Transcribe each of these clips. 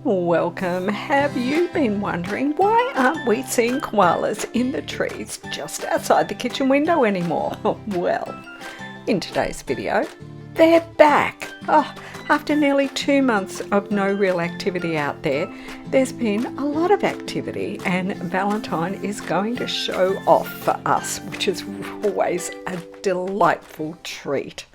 Welcome. Have you been wondering why aren't we seeing koalas in the trees just outside the kitchen window anymore? Well, in today's video, they're back. After nearly 2 months of no real activity out there, there's been a lot of activity, and Valentine is going to show off for us, which is always a delightful treat.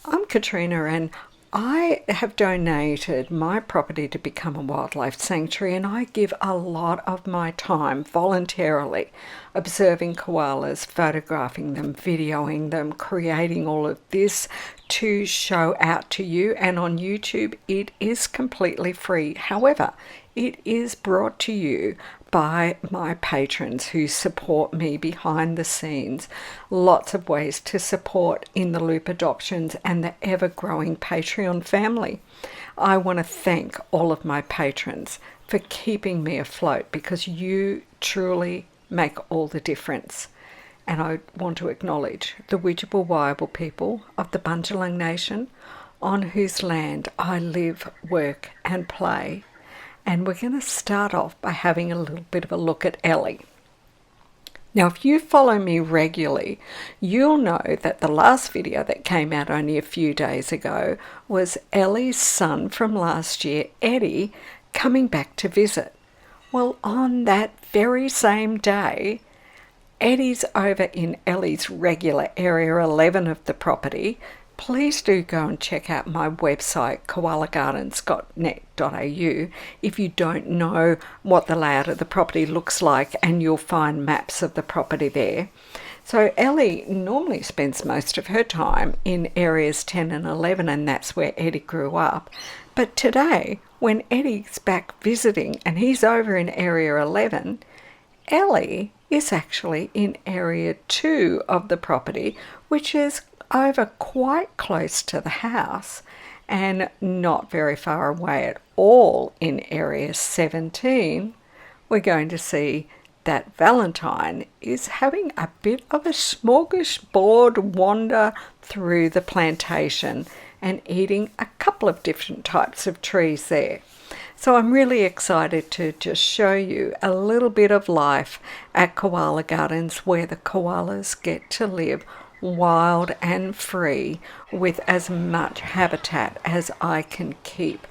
I'm Katrina, and I have donated my property to become a wildlife sanctuary, and I give a lot of my time voluntarily observing koalas, photographing them, videoing them, creating all of this to show out to you. And on YouTube it is completely free. However, it is brought to you by my patrons who support me behind the scenes. Lots of ways to support In the Loop Adoptions and the ever-growing Patreon family. I want to thank all of my patrons for keeping me afloat, because you truly make all the difference. And I want to acknowledge the Widjabul Waiable people of the Bundjalung Nation, on whose land I live, work and play. And we're going to start off by having a little bit of a look at Ellie. Now, if you follow me regularly, you'll know that the last video that came out only a few days ago was Ellie's son from last year, Eddie, coming back to visit. Well, on that very same day, Eddie's over in Ellie's regular Area 11 of the property. Please do go and check out my website, koalagardens.net.au, if you don't know what the layout of the property looks like, and you'll find maps of the property there. So Ellie normally spends most of her time in areas 10 and 11, and that's where Eddie grew up. But today, when Eddie's back visiting and he's over in area 11, Ellie is actually in area 2 of the property, which is over quite close to the house and not very far away at all. In area 17, we're going to see that Valentine is having a bit of a smorgasbord wander through the plantation and eating a couple of different types of trees there. So I'm really excited to just show you a little bit of life at Koala Gardens, where the koalas get to live wild and free with as much habitat as I can keep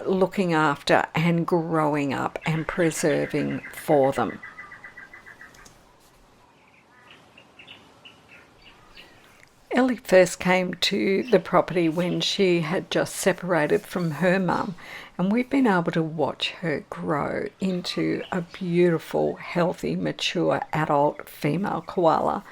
looking after and growing up and preserving for them. Ellie first came to the property when she had just separated from her mum, and we've been able to watch her grow into a beautiful, healthy, mature adult female koala.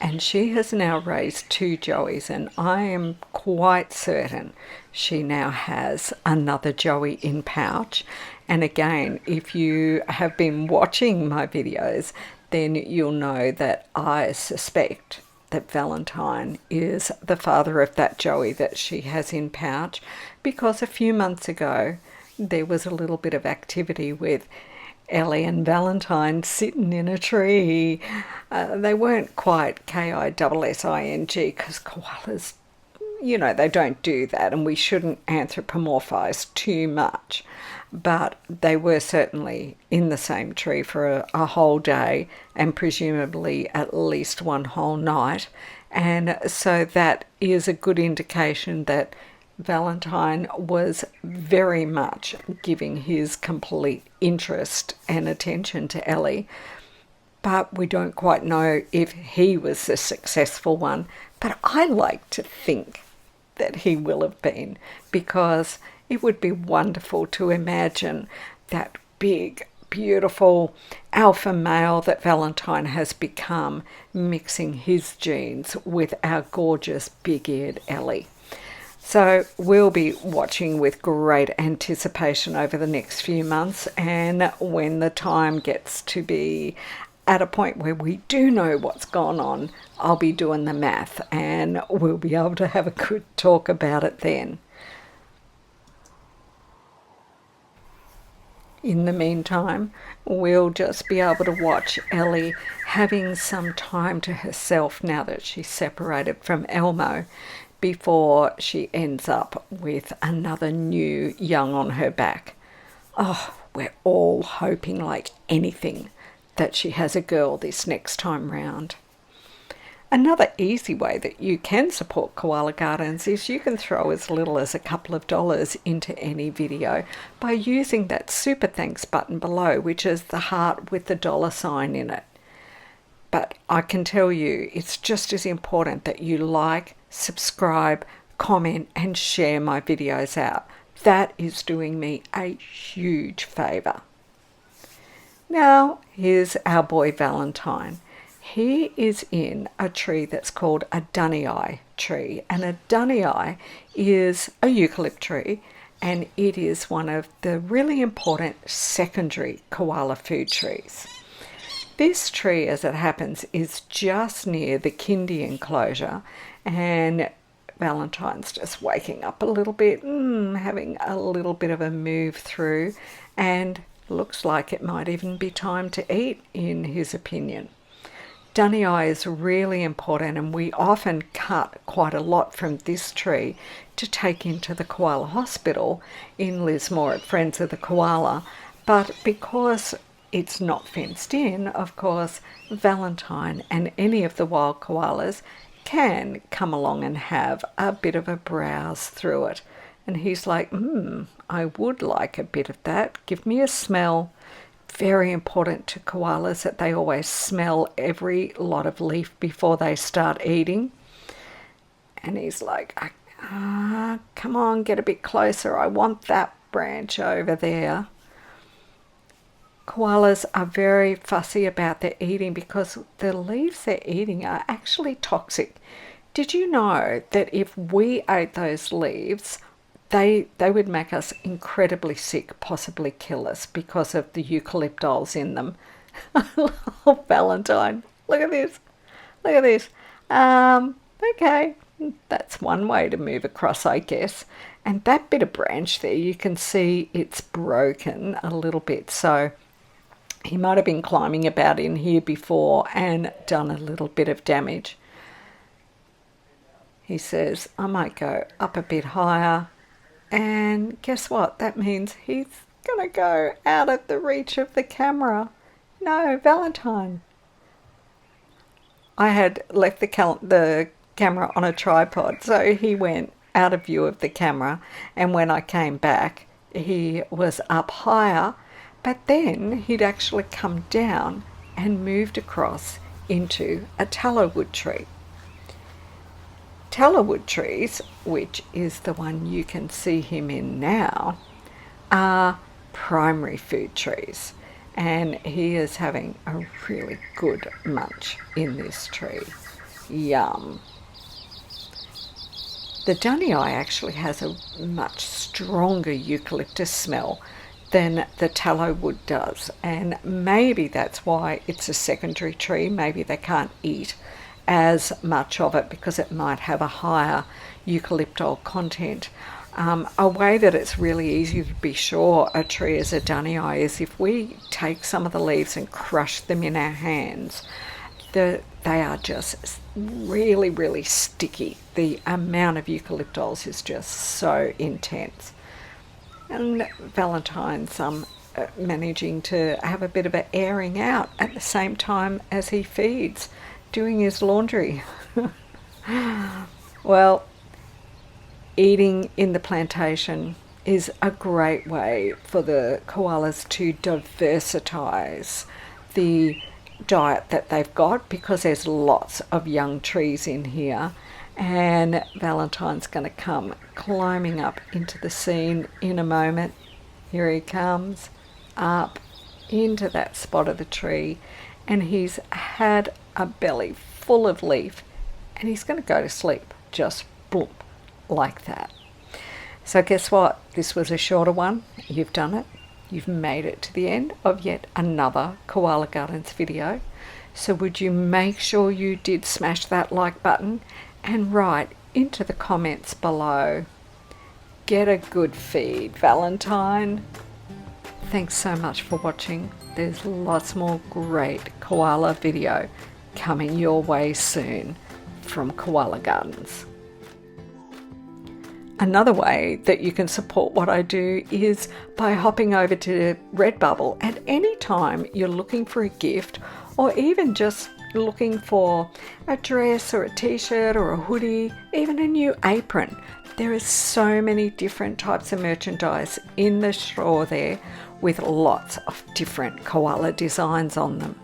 And she has now raised 2 joeys, and I am quite certain she now has another joey in pouch. And again, if you have been watching my videos, then you'll know that I suspect that Valentine is the father of that joey that she has in pouch, because a few months ago there was a little bit of activity with Ellie and Valentine sitting in a tree. They weren't quite KISSING, because koalas, they don't do that, and we shouldn't anthropomorphize too much. But they were certainly in the same tree for a whole day, and presumably at least one whole night. And so that is a good indication that Valentine was very much giving his complete interest and attention to Ellie. But we don't quite know if he was the successful one. But I like to think that he will have been, because it would be wonderful to imagine that big, beautiful alpha male that Valentine has become mixing his genes with our gorgeous big-eared Ellie. So we'll be watching with great anticipation over the next few months, and when the time gets to be at a point where we do know what's gone on, I'll be doing the math and we'll be able to have a good talk about it then. In the meantime, we'll just be able to watch Ellie having some time to herself now that she's separated from Elmo, before she ends up with another new young on her back. Oh, we're all hoping like anything that she has a girl this next time round. Another easy way that you can support Koala Gardens is you can throw as little as a couple of dollars into any video by using that super thanks button below, which is the heart with the $sign in it. But I can tell you, it's just as important that you like, subscribe, comment and share my videos out. That is doing me a huge favour. Now, here's our boy Valentine. He is in a tree that's called a dunny tree, and a dunny is a eucalypt tree, and it is one of the really important secondary koala food trees. This tree, as it happens, is just near the kindy enclosure, and Valentine's just waking up a little bit, having a little bit of a move through, and looks like it might even be time to eat, in his opinion. Dunny is really important, and we often cut quite a lot from this tree to take into the koala hospital in Lismore at Friends of the Koala. But because it's not fenced in, of course, Valentine and any of the wild koalas can come along and have a bit of a browse through it. And he's like, I would like a bit of that. Give me a smell. Very important to koalas that they always smell every lot of leaf before they start eating. And he's like, come on, get a bit closer. I want that branch over there. Koalas are very fussy about their eating because the leaves they're eating are actually toxic. Did you know that if we ate those leaves, they would make us incredibly sick, possibly kill us because of the eucalyptols in them? Oh, Valentine, look at this. Look at this. Okay, that's one way to move across, I guess. And that bit of branch there, you can see it's broken a little bit. So he might have been climbing about in here before and done a little bit of damage. He says, I might go up a bit higher. And guess what? That means he's going to go out of the reach of the camera. No, Valentine. I had left the camera on a tripod, so he went out of view of the camera. And when I came back, he was up higher. But then he'd actually come down and moved across into a tallowood tree. Tallowood trees, which is the one you can see him in now, are primary food trees, and he is having a really good munch in this tree. Yum. The dunny actually has a much stronger eucalyptus smell than the tallowood does, and maybe that's why it's a secondary tree. Maybe they can't eat as much of it because it might have a higher eucalyptol content. A way that it's really easy to be sure a tree is a dunny is if we take some of the leaves and crush them in our hands. They are just really, really sticky. The amount of eucalyptols is just so intense. And Valentine's managing to have a bit of an airing out at the same time as he feeds, doing his laundry. Well, eating in the plantation is a great way for the koalas to diversitize the diet that they've got, because there's lots of young trees in here, and Valentine's going to come climbing up into the scene in a moment. Here he comes up into that spot of the tree, and he's had a belly full of leaf, and he's going to go to sleep just boom, like that. So guess what? This was a shorter one. You've done it. You've made it to the end of yet another Koala Gardens video. So would you make sure you did smash that like button and write into the comments below, get a good feed, Valentine. Thanks so much for watching. There's lots more great koala video coming your way soon from Koala Gardens. Another way that you can support what I do is by hopping over to Redbubble at any time you're looking for a gift, or even just looking for a dress or a t-shirt or a hoodie, even a new apron. There are so many different types of merchandise in the store there with lots of different koala designs on them.